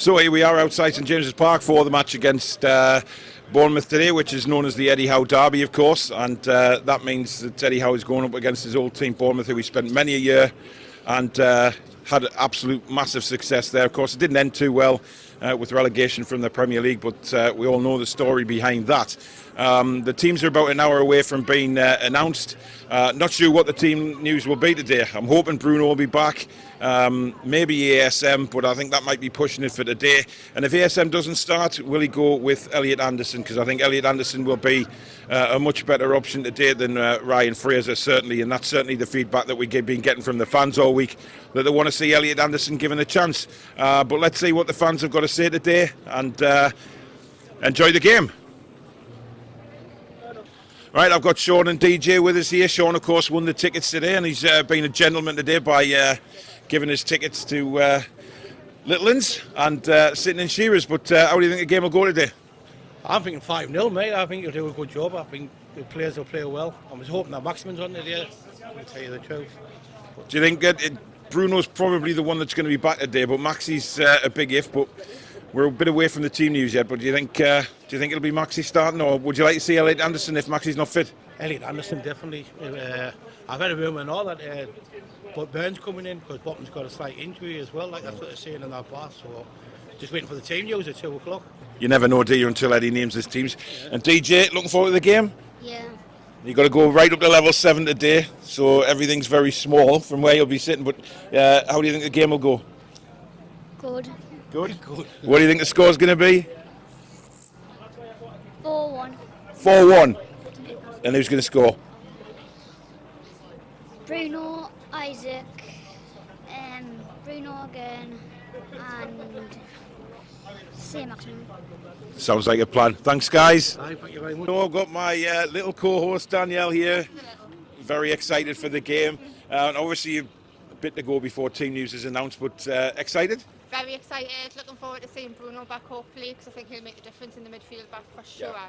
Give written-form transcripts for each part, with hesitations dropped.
So here we are outside St James's Park for the match against Bournemouth today, which is known as the Eddie Howe Derby, of course, and that means that Eddie Howe is going up against his old team Bournemouth, who he spent many a year and had absolute massive success there. Of course, it didn't end too well with relegation from the Premier League, but we all know the story behind that. The teams are about an hour away from being announced. Not sure what the team news will be today. I'm hoping Bruno will be back, maybe ASM, but I think that might be pushing it for today. And if ASM doesn't start, will he go with Elliot Anderson? Because I think Elliot Anderson will be a much better option today than Ryan Fraser, certainly, and that's certainly the feedback that we've been getting from the fans all week, that they want to see Elliot Anderson given a chance. But let's see what the fans have got to say today, and enjoy the game. Right, I've got Sean and DJ with us here. Sean, of course, won the tickets today, and he's been a gentleman today by giving his tickets to Littlands and sitting in Shearers. But how do you think the game will go today? I'm thinking 5-0, mate. I think he'll do a good job. I think the players will play well. I was hoping that Maximin's on today, to tell you the truth. Do you think Bruno's probably the one that's going to be back today, but Maxi's a big if, but we're a bit away from the team news yet, but do you think it'll be Maxi starting, or would you like to see Elliot Anderson if Maxi's not fit? Elliot Anderson, definitely. I've had a rumour and all that, but Burns coming in because Bottom's got a slight injury as well, like that's what they're saying in that pass, so just waiting for the team news at 2 o'clock. You never know, do you, until Eddie names his teams. Yeah. And DJ, looking forward to the game? Yeah. You've got to go right up to level 7 today, so everything's very small from where you'll be sitting, but how do you think the game will go? Good. Good? Good. What do you think the score's going to be? 4-1. 4-1. And who's going to score? Bruno, Isaac, Bruno again, and Maximum. Sounds like a plan. Thanks, guys. Thank you very much. I've got my little co-host Danielle here. Very excited for the game. And obviously a bit to go before team news is announced, but excited? Very excited, looking forward to seeing Bruno back hopefully, because I think he'll make a difference in the midfield back for sure. Yeah.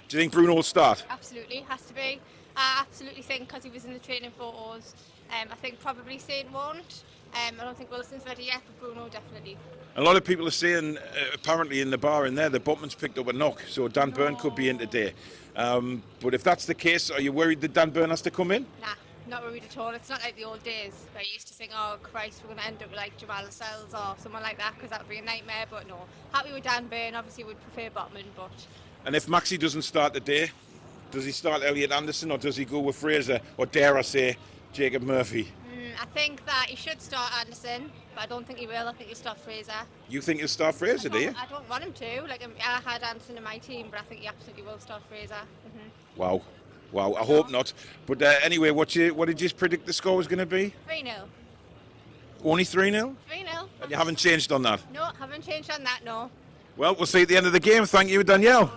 Do you think Bruno will start? Absolutely, has to be. I absolutely think, because he was in the training photos, I think probably Saint won't. I don't think Wilson's ready yet, but Bruno definitely. A lot of people are saying, apparently in the bar in there, the Botman's picked up a knock, so Dan Burn could be in today. But if that's the case, are you worried that Dan Burn has to come in? Nah. Not worried at all. It's not like the old days where you used to think, oh Christ, we're going to end up with like Jamal Lascelles or someone like that, because that would be a nightmare. But no, happy with Dan Burn. Obviously would prefer Botman, but... And if Maxi doesn't start today, does he start Elliot Anderson, or does he go with Fraser, or dare I say Jacob Murphy? I think that he should start Anderson, but I don't think he will. I think he'll start Fraser. You think he'll start Fraser, do you? I don't want him to. Like, I had Anderson in my team, but I think he absolutely will start Fraser. Wow. Wow, I hope not. But anyway, what did you predict the score was going to be? 3-0. Only 3-0? 3-0. And you haven't changed on that? No, haven't changed on that, no. Well, we'll see at the end of the game. Thank you, Danielle.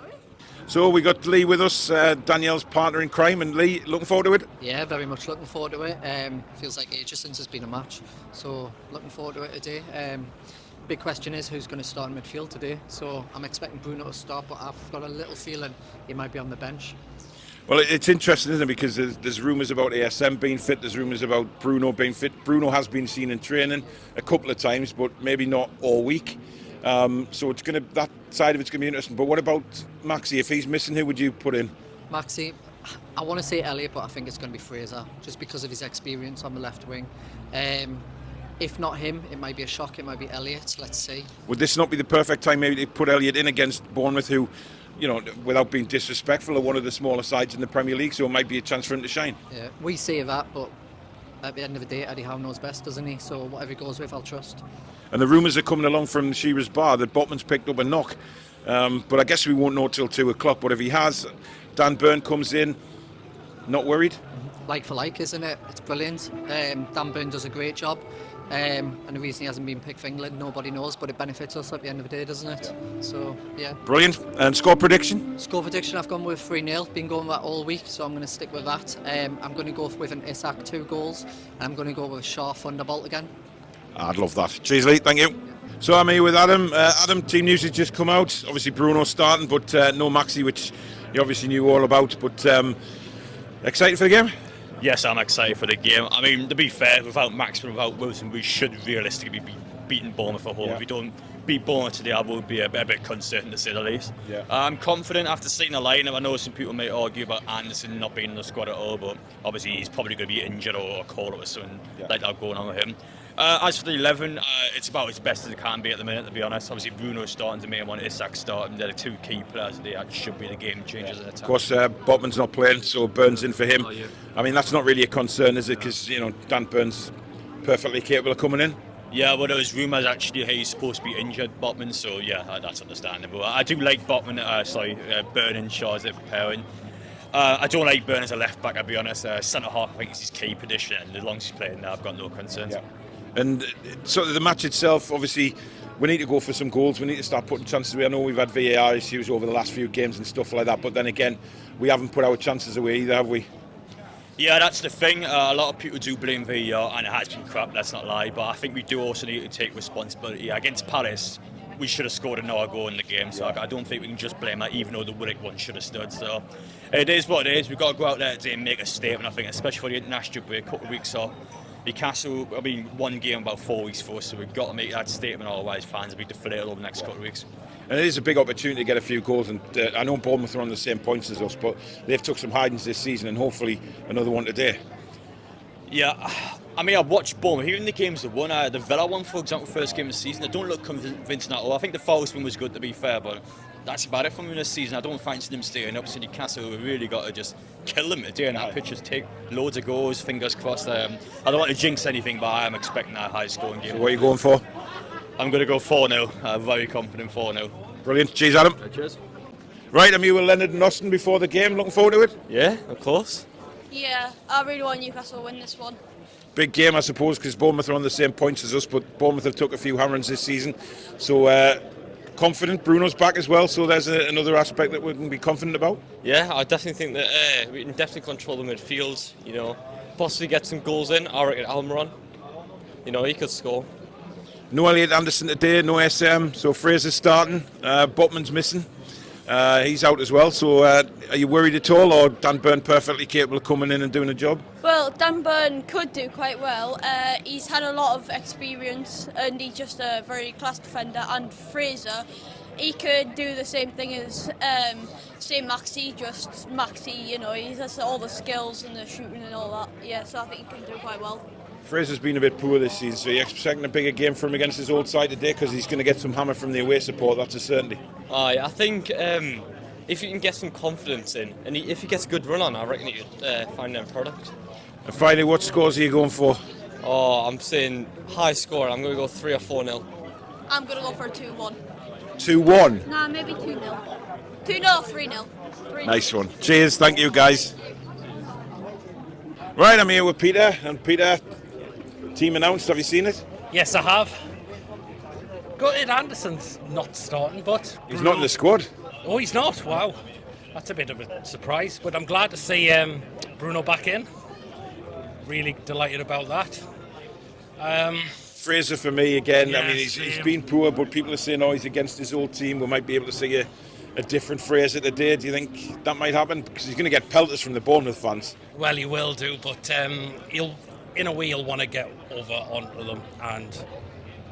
So we got Lee with us, Danielle's partner in crime. And Lee, looking forward to it? Yeah, very much looking forward to it. Feels like ages since there's been a match. So looking forward to it today. Big question is who's going to start in midfield today. So I'm expecting Bruno to start, but I've got a little feeling he might be on the bench. Well, it's interesting, isn't it? Because there's rumours about ASM being fit. There's rumours about Bruno being fit. Bruno has been seen in training a couple of times, but maybe not all week. So that side of it's going to be interesting. But what about Maxi? If he's missing, who would you put in? Maxi, I want to say Elliot, but I think it's going to be Fraser, just because of his experience on the left wing. If not him, it might be a shock. It might be Elliot. Let's see. Would this not be the perfect time maybe to put Elliot in against Bournemouth, who, you know, without being disrespectful, are one of the smaller sides in the Premier League, so it might be a chance for him to shine? Yeah, we say that, but at the end of the day, Eddie Howe knows best, doesn't he? So whatever he goes with, I'll trust. And the rumours are coming along from Shearer's Bar that Botman's picked up a knock. But I guess we won't know till 2 o'clock. But if he has, Dan Burn comes in, not worried? Like for like, isn't it? It's brilliant. Dan Burn does a great job. And the reason he hasn't been picked for England, nobody knows, but it benefits us at the end of the day, doesn't it? So, yeah. Brilliant. And score prediction? Score prediction, I've gone with 3-0. Been going with that all week, so I'm going to stick with that. I'm going to go with an Isak 2 goals, and I'm going to go with a Shaw Thunderbolt again. I'd love that. Cheers, Lee. Thank you. So I'm here with Adam. Adam, team news has just come out. Obviously, Bruno starting, but no Maxi, which you obviously knew all about. But excited for the game? Yes, I'm excited for the game. I mean, to be fair, without Max and without Wilson, we should realistically be beating Bournemouth at home. Yeah. If we don't beat Bournemouth today, I will be a bit concerned, to say the least. Yeah. I'm confident after seeing the lineup. I know some people may argue about Anderson not being in the squad at all, but obviously he's probably going to be injured or called up or something like that going on with him. As for the 11, it's about as best as it can be at the minute, to be honest. Obviously, Bruno's starting to main one, Isak's starting. They're the two key players. They should be the game changers in the attack. Of course, Botman's not playing, so Burns in for him. Oh, yeah. I mean, that's not really a concern, is it? Because, you know, Dan Burns perfectly capable of coming in. Yeah, well, there was rumours actually he's supposed to be injured, Botman, so yeah, that's understandable. I do like Botman, Burn and Shaw as they're preparing. I don't like Burn as a left back, I'll be honest. Centre half, I think, is his key position, and as long as he's playing there, I've got no concerns. Yeah. And sort of the match itself, obviously, we need to go for some goals. We need to start putting chances away. I know we've had VAR issues over the last few games and stuff like that, but then again, we haven't put our chances away either, have we? Yeah, that's the thing. A lot of people do blame VAR, and it has been crap, let's not lie, but I think we do also need to take responsibility. Against Palace, we should have scored another goal in the game, so I don't think we can just blame that, even though the Willock one should have stood. So it is what it is. We've got to go out there today and make a statement, I think, especially for the international break, a couple of weeks off. Newcastle, one game about 4 weeks for us, so we've got to make that statement, otherwise fans will be deflated over the next couple of weeks. And it is a big opportunity to get a few goals, and I know Bournemouth are on the same points as us, but they've took some hidings this season, and hopefully another one today. Yeah, I mean, I've watched Bournemouth, even the games that won, the Villa one, for example, first game of the season, they don't look convincing at all. I think the Forest one was good, to be fair, but that's about it from them this season. I don't fancy them staying up to Newcastle. We've really got to just kill them today, and that pitch just take loads of goals, fingers crossed. I don't want to jinx anything, but I am expecting a high-scoring game. So what are you going for? I'm going to go 4-0. I'm very confident 4-0. Brilliant. Cheers, Adam. Cheers. Right, I'm here with Leonard and Austin before the game. Looking forward to it? Yeah, of course. Yeah, I really want Newcastle to win this one. Big game, I suppose, because Bournemouth are on the same points as us, but Bournemouth have took a few hammerings this season. So confident. Bruno's back as well, so there's another aspect that we can be confident about. Yeah, I definitely think that we can definitely control the midfield, you know, possibly get some goals in. I reckon Almiron, you know, he could score. No Elliot Anderson today, no SM, so Fraser's starting. Botman's missing. He's out as well, so are you worried at all, or Dan Burn perfectly capable of coming in and doing a job? Well, Dan Burn could do quite well. He's had a lot of experience and he's just a very class defender. And Fraser, he could do the same thing as Maxi, you know, he has all the skills and the shooting and all that. Yeah, so I think he can do quite well. Fraser's been a bit poor this season, so you're expecting a bigger game from him against his old side today, because he's going to get some hammer from the away support, that's a certainty. I think if you can get some confidence in, and if he gets a good run on, I reckon he could find an end product. And finally, what scores are you going for? Oh, I'm saying high score. I'm going to go 3 or 4-0. I'm going to go for a 2-1. 2-1? Nah, maybe 2-0. 2-0, 3-0. 3-0. Nice one. Cheers, thank you guys. Right, I'm here with Peter, and Peter, team announced, have you seen it? Yes, I have. Gutted Anderson's not starting, but... He's not in the squad. Oh, he's not? Wow. That's a bit of a surprise, but I'm glad to see Bruno back in. Really delighted about that. Fraser for me again. Yeah, I mean, he's been poor, but people are saying, oh, he's against his old team. We might be able to see a different Fraser today. Do you think that might happen? Because he's going to get pelters from the Bournemouth fans. Well, he will do, but he'll want to get over onto them, and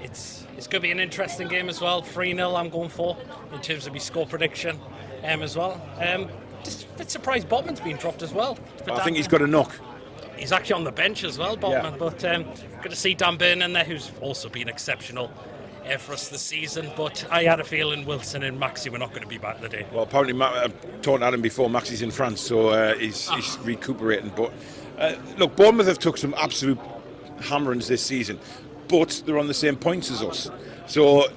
it's going to be an interesting game as well. 3-0 I'm going for in terms of my score prediction as well. Just a bit surprised Botman's been dropped as well. I think he's got a knock. He's actually on the bench as well, Botman, Yeah. but good to see Dan Burn in there, who's also been exceptional for us this season. But I had a feeling Wilson and Maxi were not going to be back today. Well, apparently, I talked to him before, Maxi's in France, so he's recuperating. But look, Bournemouth have took some absolute hammerings this season, but they're on the same points as us. So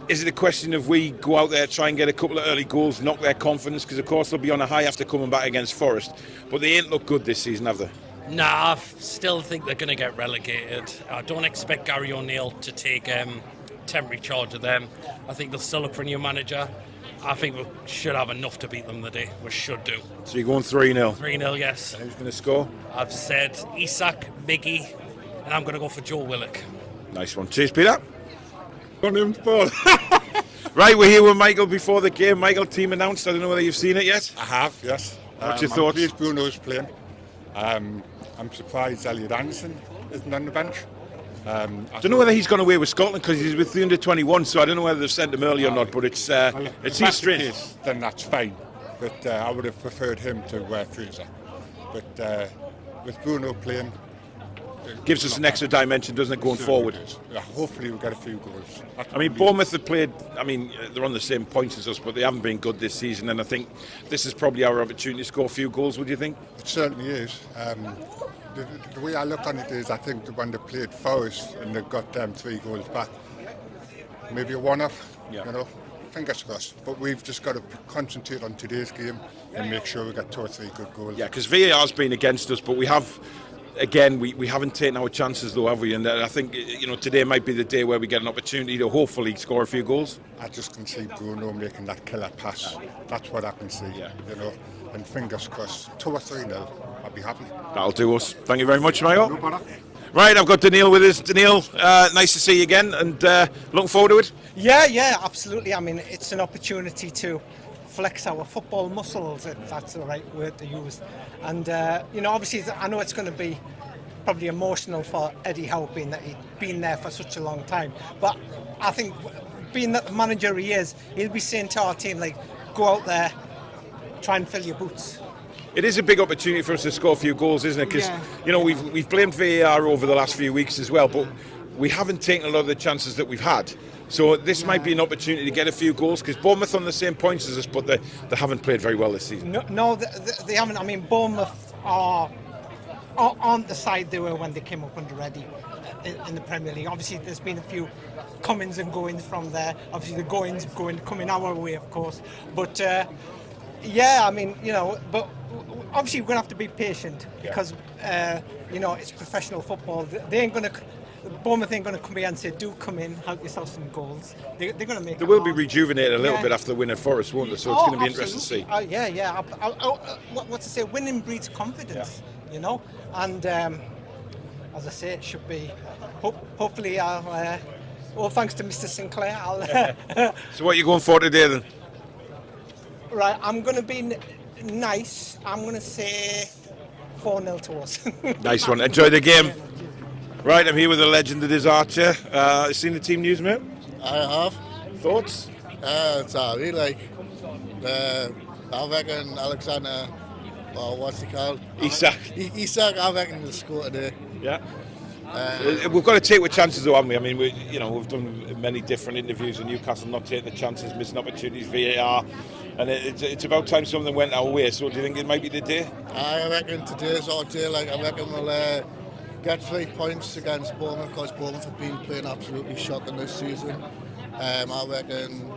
is it a question of we go out there, try and get a couple of early goals, knock their confidence? Because, of course, they'll be on a high after coming back against Forest. But they ain't looked good this season, have they? Nah, I still think they're going to get relegated. I don't expect Gary O'Neill to take temporary charge of them. I think they'll still look for a new manager. I think we should have enough to beat them today. We should do. So you're going 3-0? 3-0, yes. And who's going to score? I've said Isak, Miggy, and I'm going to go for Joe Willock. Nice one. Cheers, Peter. On him, Paul. Right, we're here with Michael before the game. Michael, team announced. I don't know whether you've seen it yet. I have, yes. What's your I'm thoughts? pleased Bruno's playing. I'm surprised Elliot Anderson isn't on the bench. I don't know whether he's gone away with Scotland because he's with the under-21, so I don't know whether they've sent him early or not, but it seems strange. Then that's fine, but I would have preferred him to Fraser. But with Bruno playing, gives us an extra dimension, doesn't it, going forward? Yeah, hopefully we'll get a few goals. I mean, Bournemouth have played, I mean, they're on the same points as us, but they haven't been good this season, and I think this is probably our opportunity to score a few goals, would you think? It certainly is. The way I look on it is, I think when they played Forest and they got 3 goals back, maybe a one-off, you know, fingers crossed. But we've just got to concentrate on today's game and make sure we get 2 or 3 good goals. Yeah, because VAR's been against us, but we have... Again, we haven't taken our chances though, have we? And I think, you know, today might be the day where we get an opportunity to hopefully score a few goals. I just can see Bruno making that killer pass. That's what I can see, you know. And fingers crossed, 2 or 3-0, I'll be happy. That'll do us. Thank you very much, Michael. No bother. Right, I've got Daniil with us. Daniil, nice to see you again, and looking forward to it. Yeah, absolutely. I mean, it's an opportunity to flex our football muscles, if that's the right word to use. And, you know, obviously, I know it's going to be probably emotional for Eddie Howe, being that he'd been there for such a long time. But I think, being that the manager he is, he'll be saying to our team, like, go out there, try and fill your boots. It is a big opportunity for us to score a few goals, isn't it? Because, you know, we've blamed VAR over the last few weeks as well, but we haven't taken a lot of the chances that we've had. So this might be an opportunity to get a few goals, because Bournemouth on the same points as us, but they haven't played very well this season. No, they haven't. I mean, Bournemouth aren't the side they were when they came up under Eddie in the Premier League. Obviously, there's been a few comings and goings from there. Obviously, the coming our way, of course. But yeah, I mean, you know, but obviously we're going to have to be patient because you know, it's professional football. They ain't going to. Bournemouth ain't going to come here and say, do come in, help yourself some goals. They're going to make. They will be rejuvenated a little bit after the win at Forest, won't they? So it's going to be interesting to see. Yeah. What to say? Winning breeds confidence, you know. And as I say, it should be. Hopefully, all thanks to Mr. Sinclair. So what are you going for today then? Right, I'm going to be nice. I'm going to say 4-0 to us. Nice one. Enjoy the game. Right, I'm here with a legend that is Archer. Seen the team news, mate? I have. Thoughts? It's alright, like, I reckon Alexander, or what's he called? Isak, I reckon he'll score today. Yeah. We've got to take our chances though, haven't we? I mean, we've done many different interviews in Newcastle, not taking the chances, missing opportunities, VAR, and it's about time something went our way. So do you think it might be the day? I reckon today's our day. Like, I reckon we'll get 3 points against Bournemouth, because Bournemouth have been playing absolutely shocking this season. I reckon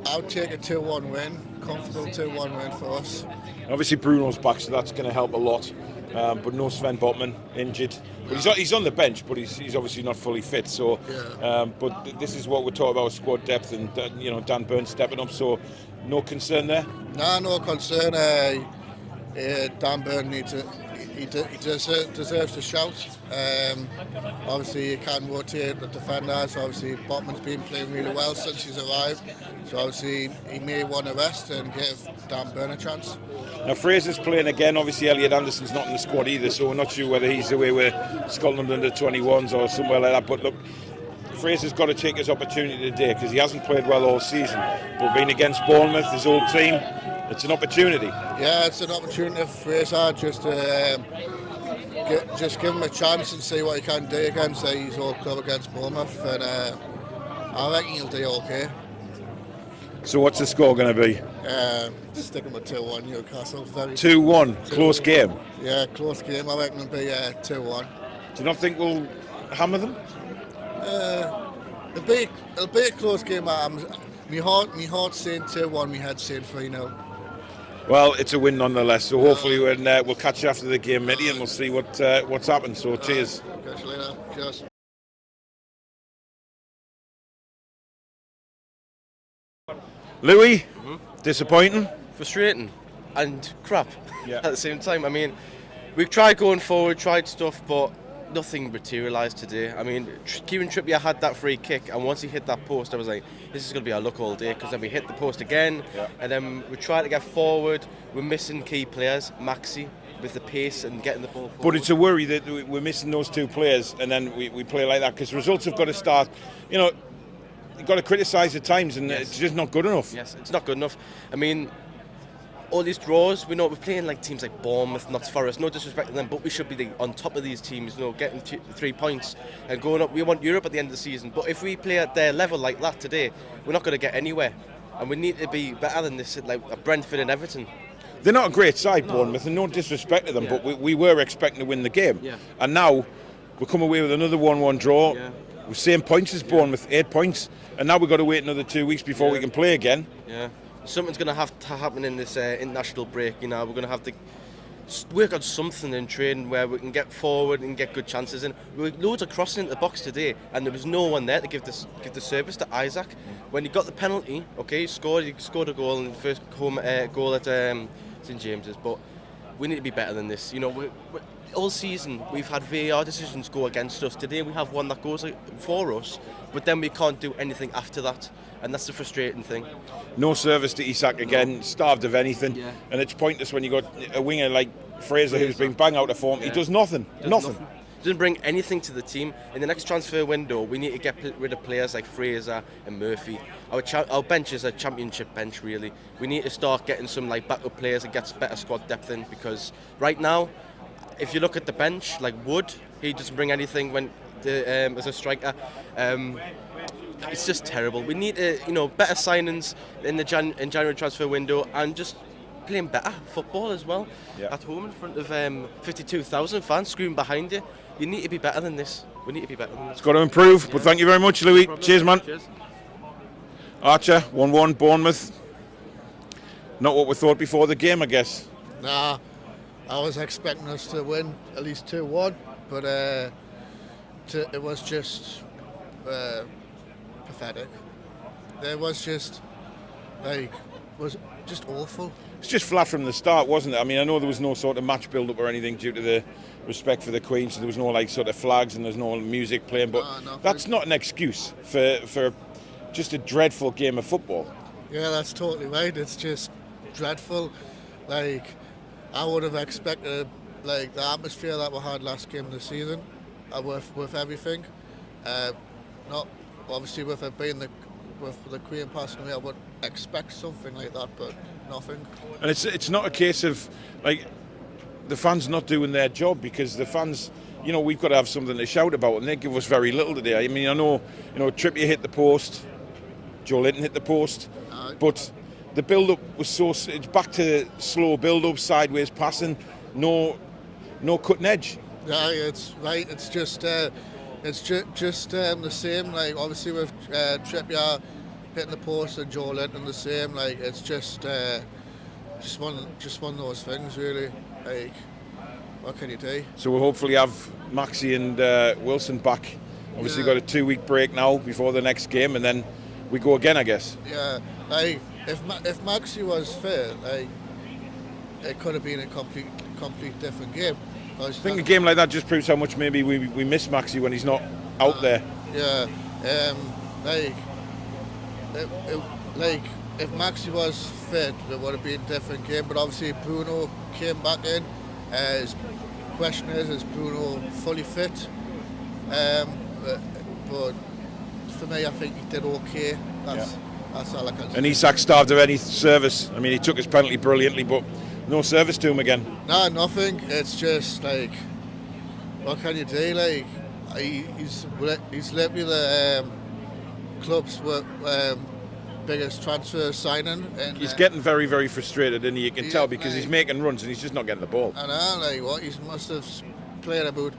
I'll take a 2-1 win, comfortable 2-1 win for us. Obviously Bruno's back, so that's going to help a lot. But no Sven Botman, injured. But he's on the bench, but he's obviously not fully fit. So, but this is what we're talking about: squad depth, and you know, Dan Burns stepping up. So, no concern there. No concern. Dan Burns needs it. He deserves to shout. Obviously, you can rotate the defenders. Obviously, Botman's been playing really well since he's arrived. So obviously, he may want to rest and give Dan Burn a chance. Now, Fraser's playing again. Obviously, Elliot Anderson's not in the squad either, so we're not sure whether he's away with Scotland under 21s or somewhere like that. But look, Fraser's got to take his opportunity today, because he hasn't played well all season. But being against Bournemouth, his old team, it's an opportunity. Yeah, it's an opportunity for Fraser just to just give him a chance and see what he can do against his old club against Bournemouth. And I reckon he'll do okay. So what's the score going to be? Sticking with 2-1 Newcastle. 2-1, close game. Yeah, close game. I reckon it'll be 2-1. Do you not think we'll hammer them? It'll be a close game. My heart's saying 2-1, my head's saying 3-0. Well, it's a win nonetheless. So hopefully we'll catch you after the game, Mitty, and we'll see what's happened. So cheers. Catch you later. Cheers. Louis, disappointing? Frustrating and crap at the same time. I mean, we've tried going forward, tried stuff, but nothing materialised today. I mean, Kieran Trippier had that free kick, and once he hit that post, I was like, this is going to be our luck all day, because then we hit the post again, and then we tried to get forward. We're missing key players. Maxi with the pace and getting the ball forward. But it's a worry that we're missing those two players, and then we play like that, because results have got to start. You know, you've got to criticise at times, and it's just not good enough. Yes, it's not good enough. I mean, all these draws, we know we're playing like teams like Bournemouth, Notts Forest, no disrespect to them, but we should be on top of these teams, you know, getting 3 points and going up. We want Europe at the end of the season, but if we play at their level like that today, we're not going to get anywhere, and we need to be better than this, like Brentford and Everton. They're not a great side, Bournemouth, and no disrespect to them, but we were expecting to win the game. Yeah. And now we come away with another 1-1 draw. Yeah. With same points as Bournemouth, 8 points, and now we've got to wait another 2 weeks before we can play again. Yeah. Something's going to have to happen in this international break. You know, we're going to have to work on something in training where we can get forward and get good chances. And we were loads of crossing into the box today, and there was no one there to give the service to Isaac. When he got the penalty, okay, he scored a goal in the first home goal at St James's. But we need to be better than this. You know, all season we've had VAR decisions go against us. Today we have one that goes for us, but then we can't do anything after that. And that's the frustrating thing. No service to Isak again, starved of anything. Yeah. And it's pointless when you got a winger like Fraser who's been bang out of form. He does nothing. Nothing. Doesn't bring anything to the team. In the next transfer window, we need to get rid of players like Fraser and Murphy. Our bench is a championship bench, really. We need to start getting some like backup players and get better squad depth in, because right now, if you look at the bench, like Wood, he doesn't bring anything when as a striker. It's just terrible. We need better signings in the January transfer window, and just playing better football as well. Yeah. At home in front of 52,000 fans screaming behind you. You need to be better than this. We need to be better than this. It's got to improve, but thank you very much, Louis. Cheers, man. Cheers. Archer, 1-1, Bournemouth. Not what we thought before the game, I guess. Nah, I was expecting us to win at least 2-1, but it was just pathetic. It was just awful. It's just flat from the start, wasn't it? I mean, I know there was no sort of match build-up or anything due to the respect for the Queen, so there was no like sort of flags and there's no music playing, but that's not an excuse for just a dreadful game of football. Yeah, that's totally right. It's just dreadful. Like, I would have expected like the atmosphere that we had last game of the season, with everything. Not obviously with it being with the Queen passing away, I would expect something like that, but nothing. And it's not a case of like the fans not doing their job, because the fans, you know, we've got to have something to shout about, and they give us very little today. I mean, I know, you know, Trippier hit the post, Joe Linton hit the post, but the build-up was it's back to slow build-up, sideways passing, no cutting edge. Yeah, it's right. It's just the same. Like obviously with Trippier hitting the post and Joe Linton the same. Like it's just one of those things, really. Like, what can you do? So we'll hopefully have Maxi and Wilson back. Obviously, got a 2-week break now before the next game, and then we go again, I guess. Yeah, like if Maxi was fit, like it could have been a complete different game. I think a game like that just proves how much maybe we miss Maxi when he's not out there. Yeah, like if Maxi was fit, it would have been a different game. But obviously Bruno came back in. His question is Bruno fully fit? But for me, I think he did okay. That's all I can say. And Isak starved of any service. I mean, he took his penalty brilliantly, but no service to him again. No, nothing. It's just like, what can you do? Like, he's literally the club's biggest transfer signing. And he's getting very, very frustrated, and you can tell because he's making runs and he's just not getting the ball. I know, like what he must have played about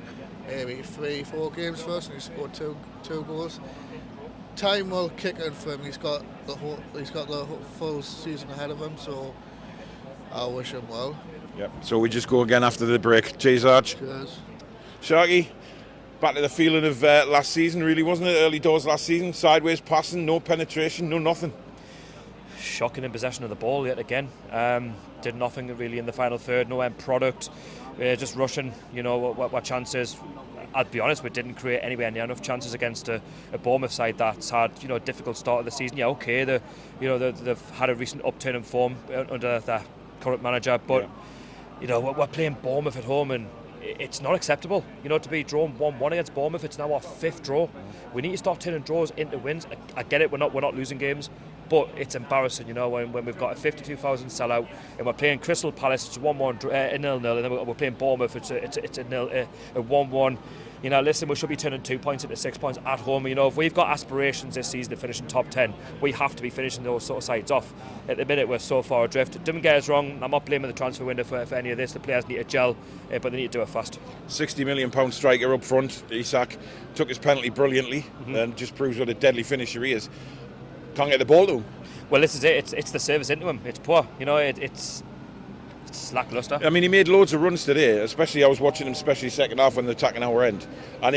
maybe 3-4 games for us, and he scored two goals. Time will kick in for him. He's got the full season ahead of him, so I wish him well. Yep. So we just go again after the break. Cheers, Arch. Cheers. Sharky, back to the feeling of last season, really, wasn't it? Early doors last season, sideways passing, no penetration, no nothing. Shocking in possession of the ball yet again. Did nothing really in the final third, no end product. Just rushing, you know, what chances. I'll be honest, we didn't create anywhere near enough chances against a Bournemouth side that's had, you know, a difficult start of the season. Yeah, okay, they've had a recent upturn in form under the current manager, but you know, we're playing Bournemouth at home and it's not acceptable, you know, to be drawn 1-1 against Bournemouth. It's now our 5th draw. We need to start turning draws into wins. I get it, we're not losing games, but it's embarrassing, you know, when we've got a 52,000 sellout and we're playing Crystal Palace, it's 1-1, a 0-0, and then we're playing Bournemouth, it's a 1-1. You know, listen, we should be turning 2 points into 6 points at home. You know, if we've got aspirations this season to finish in top 10, we have to be finishing those sort of sides off. At the minute, we're so far adrift. Don't get us wrong, I'm not blaming the transfer window for any of this. The players need to gel, but they need to do it fast. £60 million striker up front, Isak, took his penalty brilliantly and just proves what a deadly finisher he is. Can't get the ball to him. Well, this is it. It's the service into him. It's poor. You know, it's lacklustre. I mean, he made loads of runs today, especially I was watching him, especially second half when they're attacking our end. And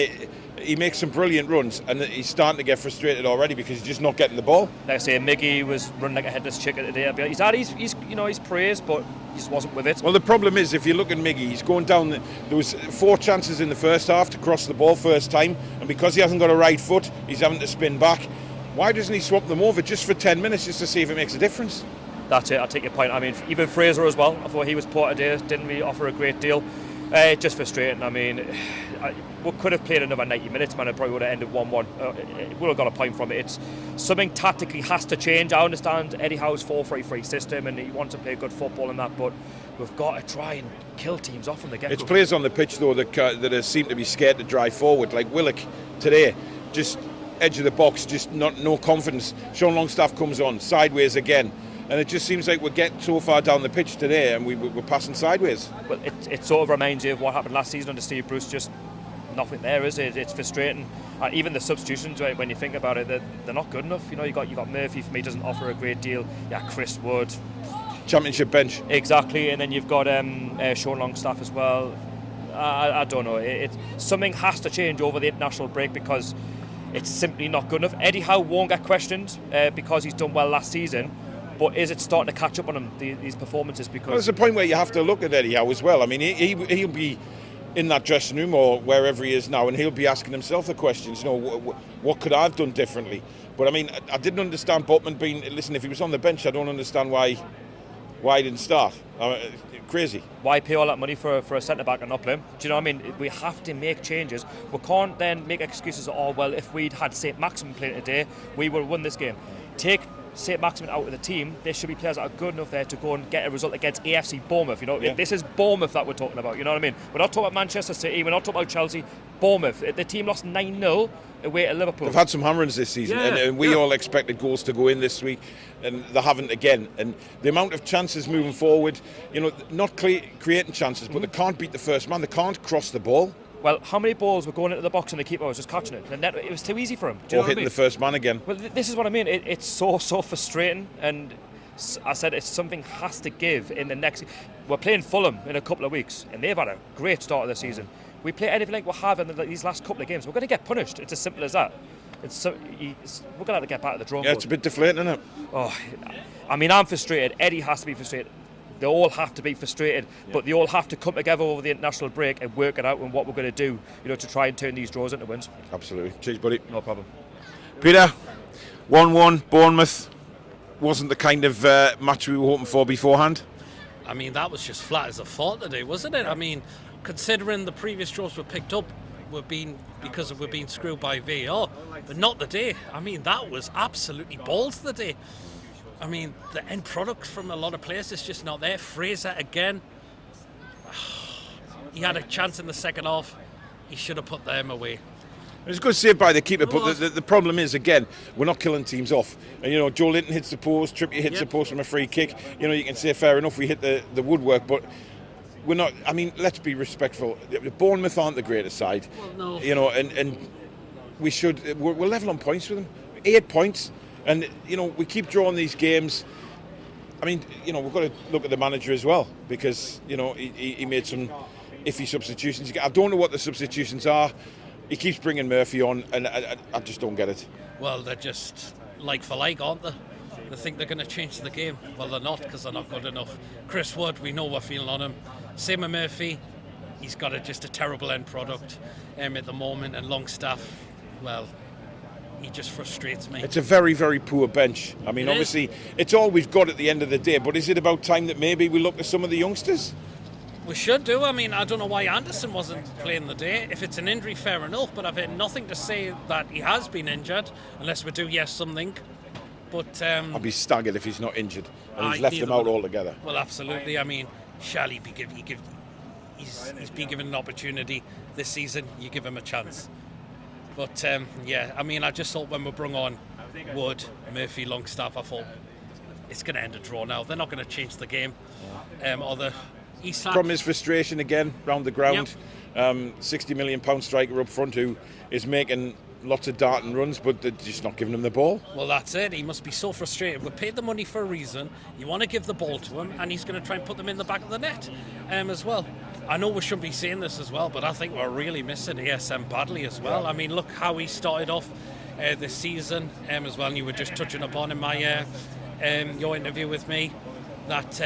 he makes some brilliant runs, and he's starting to get frustrated already because he's just not getting the ball. Like I say, Miggy was running like a headless chicken today. He's praised, but he just wasn't with it. Well, the problem is, if you look at Miggy, he's going down. There was 4 chances in the first half to cross the ball first time, and because he hasn't got a right foot, he's having to spin back. Why doesn't he swap them over just for 10 minutes just to see if it makes a difference? That's it, I take your point. I mean, even Fraser as well, I thought he was poor today, didn't really offer a great deal. Just frustrating. I mean, we could have played another 90 minutes, man. It probably would have ended 1-1. We would have got a point from it. It's something tactically has to change. I understand Eddie Howe's 4-3-3 system and he wants to play good football and that, but we've got to try and kill teams off from the get-go. It's players on the pitch, though, that seem to be scared to drive forward, like Willock today. Just edge of the box, just no confidence. Sean Longstaff comes on, sideways again. And it just seems like we're getting so far down the pitch today and we're passing sideways. Well, it sort of reminds you of what happened last season under Steve Bruce, just nothing there, is it? It's frustrating. Even the substitutions, when you think about it, they're not good enough. You know, you got Murphy, for me, doesn't offer a great deal. Yeah, Chris Wood. Championship bench. Exactly, and then you've got Sean Longstaff as well. I don't know. Something has to change over the international break because it's simply not good enough. Eddie Howe won't get questioned because he's done well last season. But is it starting to catch up on him, these performances? Because there's a point where you have to look at Eddie Howe as well. I mean, he'll be in that dressing room or wherever he is now, and he'll be asking himself the questions. You know, what could I have done differently? But I mean, I didn't understand Botman being. Listen, if he was on the bench, I don't understand why he didn't start. Crazy. Why pay all that money for a centre back and not play him? Do you know what I mean? We have to make changes. We can't then make excuses. Oh well, if we'd had St. Maximin playing today, we would have won this game. Take St. Maximin out of the team, there should be players that are good enough there to go and get a result against AFC Bournemouth. You know, This is Bournemouth that we're talking about. You know what I mean? We're not talking about Manchester City. We're not talking about Chelsea. Bournemouth. The team lost 9-0 away at Liverpool. They've had some hammerings this season, and we all expected goals to go in this week, and they haven't again. And the amount of chances moving forward, you know, not creating chances, but they can't beat the first man. They can't cross the ball. Well, how many balls were going into the box and the keeper was just catching it? It was too easy for him. Do you know hitting what I mean? the first man again. Well, this is what I mean. It's so frustrating, and I said it's something has to give in the next. We're playing Fulham in a couple of weeks, and they've had a great start of the season. We play anything like we have in these last couple of games, we're going to get punished. It's as simple as that. We're going to have to get back to the drawing board. It's a bit deflating, isn't it? Oh, I mean, I'm frustrated. Eddie has to be frustrated. They all have to be frustrated, but they all have to come together over the international break and work it out and what we're going to do, you know, to try and turn these draws into wins. Absolutely. Cheers, buddy. No problem. Peter, 1-1, Bournemouth. Wasn't the kind of match we were hoping for beforehand. I mean, that was just flat as a thought today, wasn't it? I mean, considering the previous draws were picked up, we're being screwed by VAR, but not the day. I mean, that was absolutely balls the day. I mean, the end product from a lot of players is just not there. Fraser again, he had a chance in the second half. He should have put them away. It was a good save by the keeper, but the problem is, again, we're not killing teams off. And, you know, Joe Linton hits the post, Trippier hits the post from a free kick. You know, you can say fair enough, we hit the woodwork, but we're not. I mean, let's be respectful. Bournemouth aren't the greatest side. Well, no. You know, and we're level on points with them. 8 points. And, you know, we keep drawing these games. I mean, you know, we've got to look at the manager as well because, you know, he made some iffy substitutions. I don't know what the substitutions are. He keeps bringing Murphy on, and I just don't get it. Well, they're just like for like, aren't they? They think they're going to change the game. Well, they're not because they're not good enough. Chris Wood, we know we're feeling on him. Same with Murphy. He's got just a terrible end product at the moment. And Longstaff, well, he just frustrates me. It's a very, very poor bench. I mean, obviously, it's all we've got at the end of the day, but is it about time that maybe we look at some of the youngsters? We should do. I mean, I don't know why Anderson wasn't playing the day. If it's an injury, fair enough, but I've had nothing to say that he has been injured, unless we do something. But I'd be staggered if he's not injured and he's left him out altogether. Well, absolutely. I mean, shall he be he's been given an opportunity this season. You give him a chance. But yeah, I mean, I just thought when we brung on Wood, Murphy, Longstaff, I thought it's going to end a draw now. They're not going to change the game. Or the From his frustration again round the ground. Yep. £60 million striker up front who is making lots of darting runs, but they're just not giving him the ball. Well, that's it. He must be so frustrated. We paid the money for a reason. You want to give the ball to him, and he's going to try and put them in the back of the net as well. I know we shouldn't be saying this as well, but I think we're really missing ASM badly as well. I mean, look how he started off this season as well. And you were just touching upon in my your interview with me that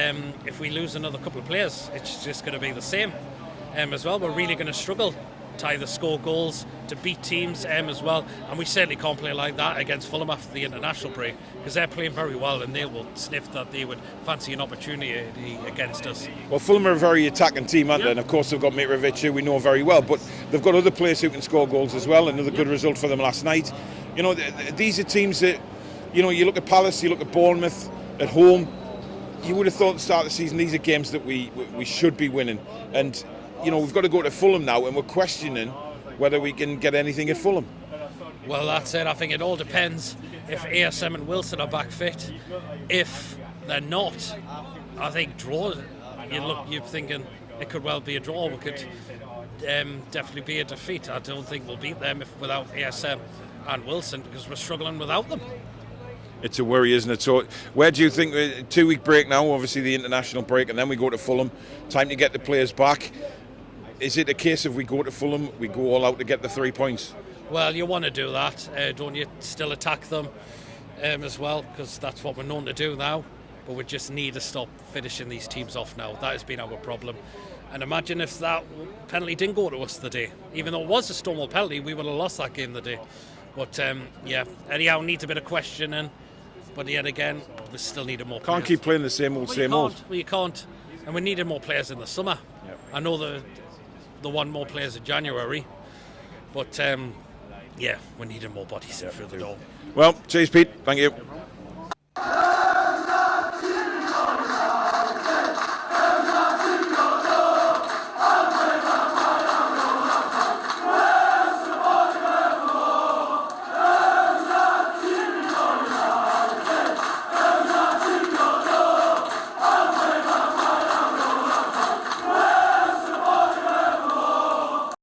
if we lose another couple of players, it's just going to be the same as well. We're really going to struggle to either score goals, to beat teams as well, and we certainly can't play like that against Fulham after the international break, because they're playing very well and they will sniff that they would fancy an opportunity against us. Well, Fulham are a very attacking team, aren't they? And of course they've got Mitrovic, who we know very well, but they've got other players who can score goals as well. Another good result for them last night. You know, these are teams that, you know, you look at Palace, you look at Bournemouth at home, you would have thought at the start of the season these are games that we should be winning. And you know, we've got to go to Fulham now, and we're questioning whether we can get anything at Fulham. Well, that's it. I think it all depends if ASM and Wilson are back fit. If they're not, I think draws. You're thinking it could well be a draw. We could definitely be a defeat. I don't think we'll beat them without ASM and Wilson, because we're struggling without them. It's a worry, isn't it? So where do you think, 2-week break now, obviously the international break, and then we go to Fulham, time to get the players back. Is it a case of we go to Fulham, we go all out to get the 3 points? Well, you want to do that, don't you? Still attack them as well, because that's what we're known to do now. But we just need to stop finishing these teams off now. That has been our problem. And imagine if that penalty didn't go to us today. Even though it was a Stonewall penalty, we would have lost that game today. But yeah, anyhow, needs a bit of questioning. But yet again, we still needed more players. Can't keep playing the same old, same old. Well, you can't. And we needed more players in the summer. Yep. I know the want more players in January. But yeah, we needed more bodies in through the door. Well, cheers, Pete. Thank you.